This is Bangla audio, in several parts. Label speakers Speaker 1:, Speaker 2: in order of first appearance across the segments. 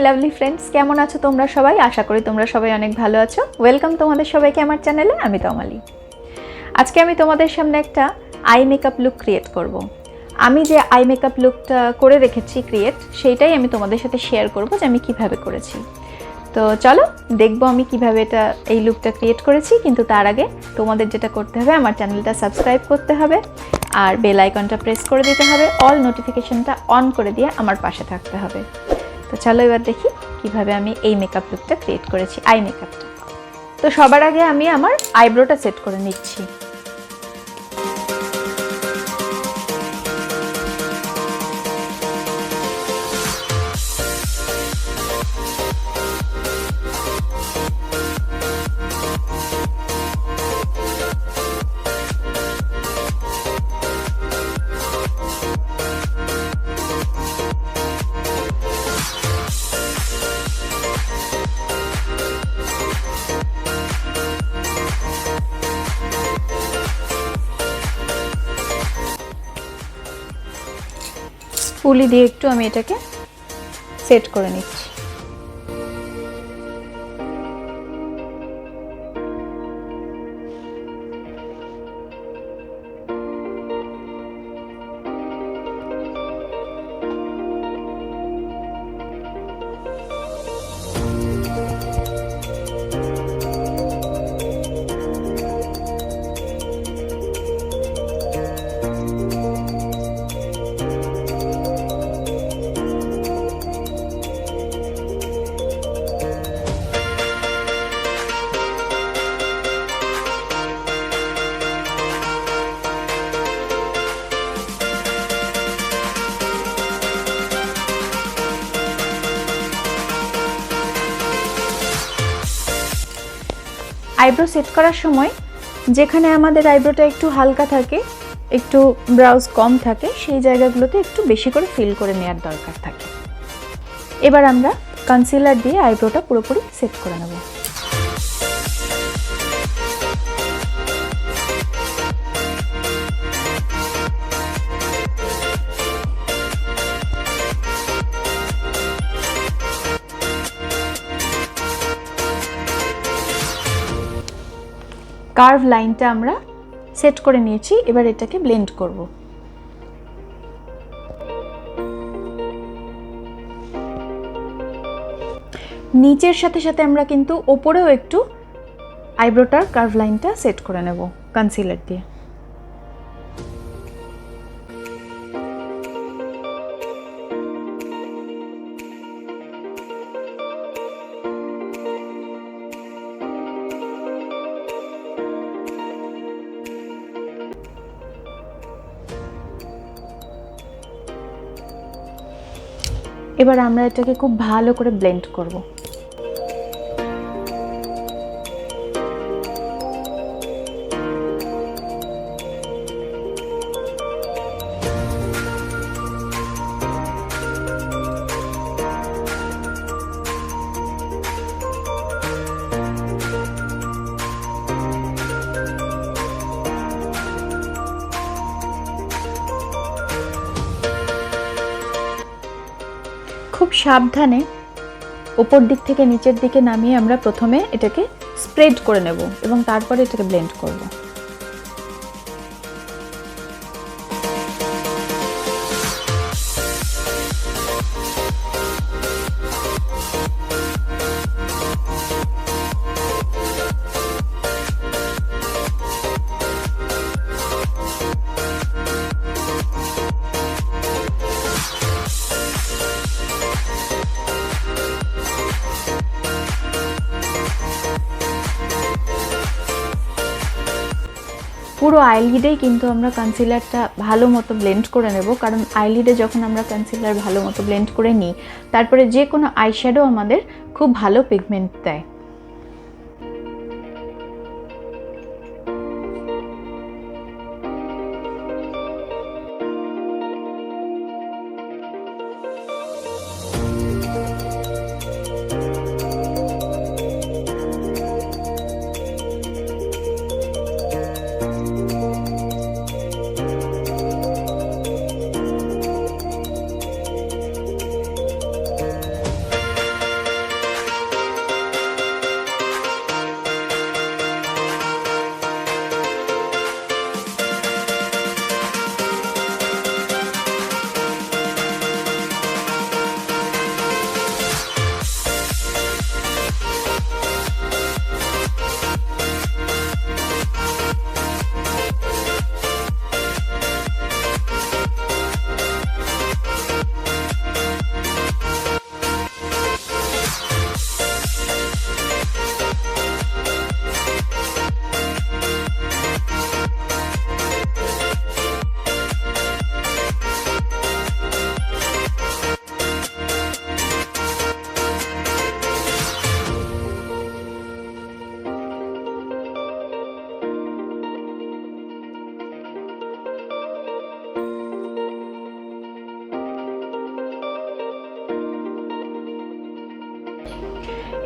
Speaker 1: লাভলি ফ্রেন্ডস, কেমন আছো তোমরা সবাই? আশা করি তোমরা সবাই অনেক ভালো আছো। ওয়েলকাম তোমাদের সবাইকে আমার চ্যানেলে। আমি তামালি। আজকে আমি তোমাদের সামনে একটা আই মেকআপ লুক ক্রিয়েট করব। আমি যে আই মেকআপ লুকটা করে রেখেছি সেইটাই আমি তোমাদের সাথে শেয়ার করব যে আমি কিভাবে করেছি। তো চলো দেখবো আমি কিভাবে এই লুকটা ক্রিয়েট করেছি। কিন্তু তার আগে তোমাদের যেটা করতে হবে, আমার চ্যানেলটা সাবস্ক্রাইব করতে হবে আর বেল আইকনটা প্রেস করে দিতে হবে, অল নোটিফিকেশনটা অন করে দিয়ে আমার পাশে থাকতে হবে। তো চলো এবার দেখি কিভাবে আমি এই মেকআপ লুকটা ক্রিয়েট করেছি, আই মেকআপটা। তো সবার আগে আমি আমার আইব্রোটা সেট করে নিচ্ছি। পুলি দিয়ে একটু আমি এটাকে সেট করে নিচ্ছি। আইব্রো সেট করার সময় যেখানে আমাদের আইব্রোটা একটু হালকা থাকে, একটু ব্রাউজ কম থাকে, সেই জায়গাগুলোতে একটু বেশি করে ফিল করে নেওয়ার দরকার থাকে। এবার আমরা কনসিলার দিয়ে আইব্রোটা পুরোপুরি সেট করে নেব। কার্ভ লাইনটা আমরা সেট করে নিয়েছি, এবার এটাকে ব্লেন্ড করব। নিচের সাথে সাথে আমরা কিন্তু ওপরেও একটু আইব্রোটার কার্ভ লাইনটা সেট করে নেব কনসিলার দিয়ে। এবার আমরা এটাকে খুব ভালো করে ব্লেন্ড করব। খুব সাবধানে উপর দিক থেকে নিচের দিকে নামিয়ে আমরা প্রথমে এটাকে স্প্রেড করে নেব এবং তারপরে এটাকে ব্লেন্ড করব। পুরো আইলিডেই কিন্তু আমরা কনসিলারটা ভালো মতো ব্লেন্ড করে নেব, কারণ আইলিডে যখন আমরা কনসিলার ভালো মতো ব্লেন্ড করে নিই, তারপরে যে কোনো আইশ্যাডো আমাদের খুব ভালো পিগমেন্ট দেয়।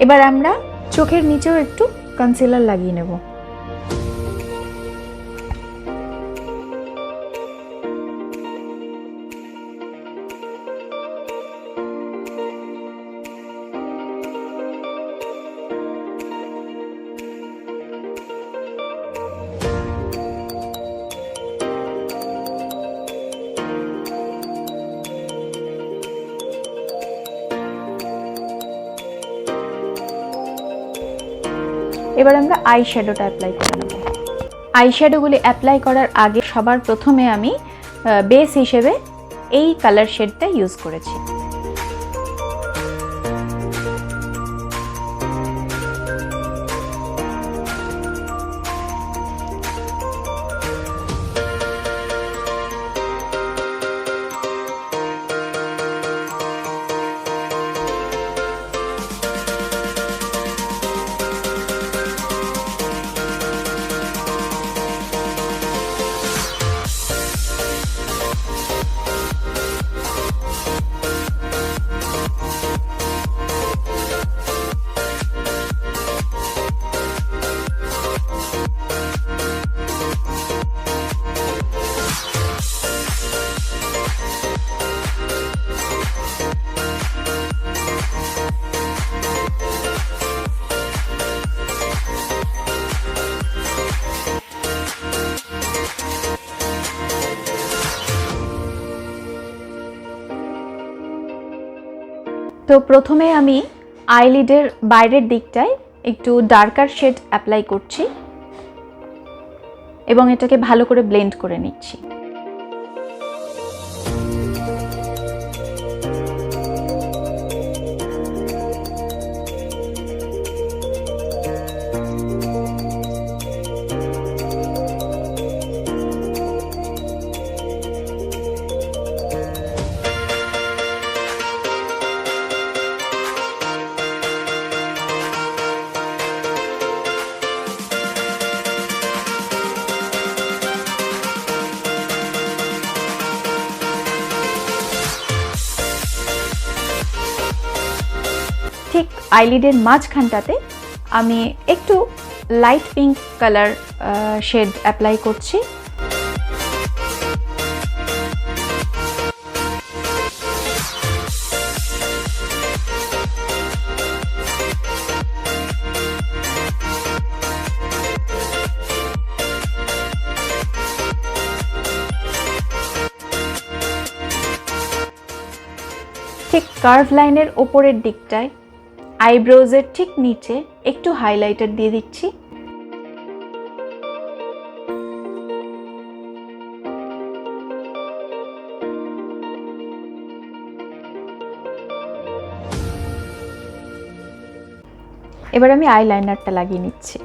Speaker 1: এবার আমরা চোখের নিচেও একটু কনসিলার লাগিয়ে নেব। এবার আমরা আই শ্যাডোটা অ্যাপ্লাই করে নেব। আই শ্যাডোগুলি অ্যাপ্লাই করার আগে সবার প্রথমে আমি বেস হিসেবে এই কালার শেডটা ইউজ করেছি। তো প্রথমে আমি আইলিডের বাইরের দিকটায় একটু ডার্কার শেড অ্যাপ্লাই করছি এবং এটাকে ভালো করে ব্লেন্ড করে নিচ্ছি। ঠিক আইলিডের মাঝখানটাতে আমি একটু light pink colour shade apply করছি। ঠিক কার্ভ লাইনের ওপরের দিকটায় আইব্রোজের ঠিক নিচে একটু হাইলাইটার দিয়ে দিচ্ছি। এবার আমি আইলাইনারটা লাগিয়ে নিচ্ছি।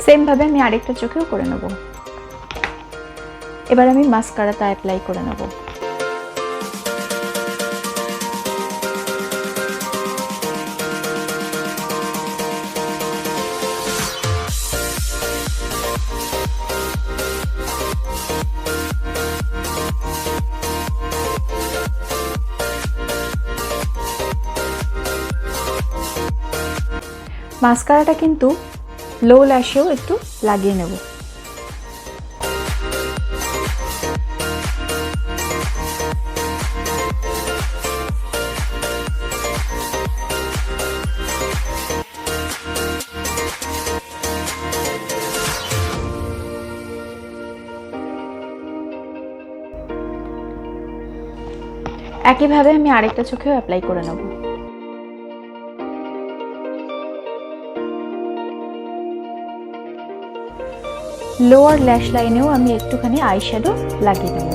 Speaker 1: সেম ভাবে আমি আরেকটা চোখেও করে নেব। এবার আমি মাস্কারাটা অ্যাপ্লাই করে নেব। মাস্কারাটা কিন্তু লো ল্যাশেও একটু লাগিয়ে নেব। একইভাবে আমি আরেকটা চোখেও অ্যাপ্লাই করে নেব। লোয়ার ল্যাশ লাইনেও আমি একটুখানি আইশ্যাডো লাগিয়ে দেব।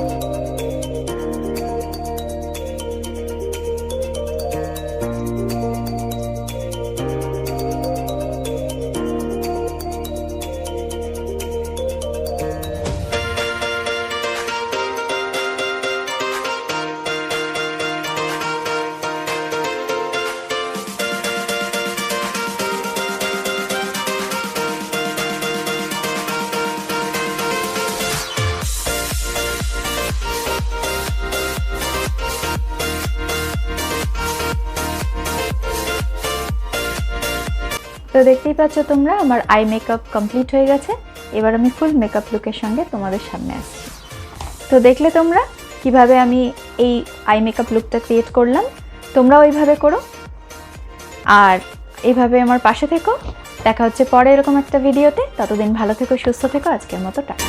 Speaker 1: তো দেখতেই পাচ্ছ তোমরা, আমার আই মেকআপ কমপ্লিট হয়ে গেছে। এবার আমি ফুল মেকআপ লুকের সঙ্গে তোমাদের সামনে আসছি। তো দেখলে তোমরা কিভাবে আমি এই আই মেকআপ লুকটা ক্রিয়েট করলাম। তোমরাও এইভাবে করো আর এইভাবে আমার পাশে থেকো। দেখা হচ্ছে পরে এরকম একটা ভিডিওতে। ততদিন ভালো থেকো, সুস্থ থেকো। আজকের মতো টাটা।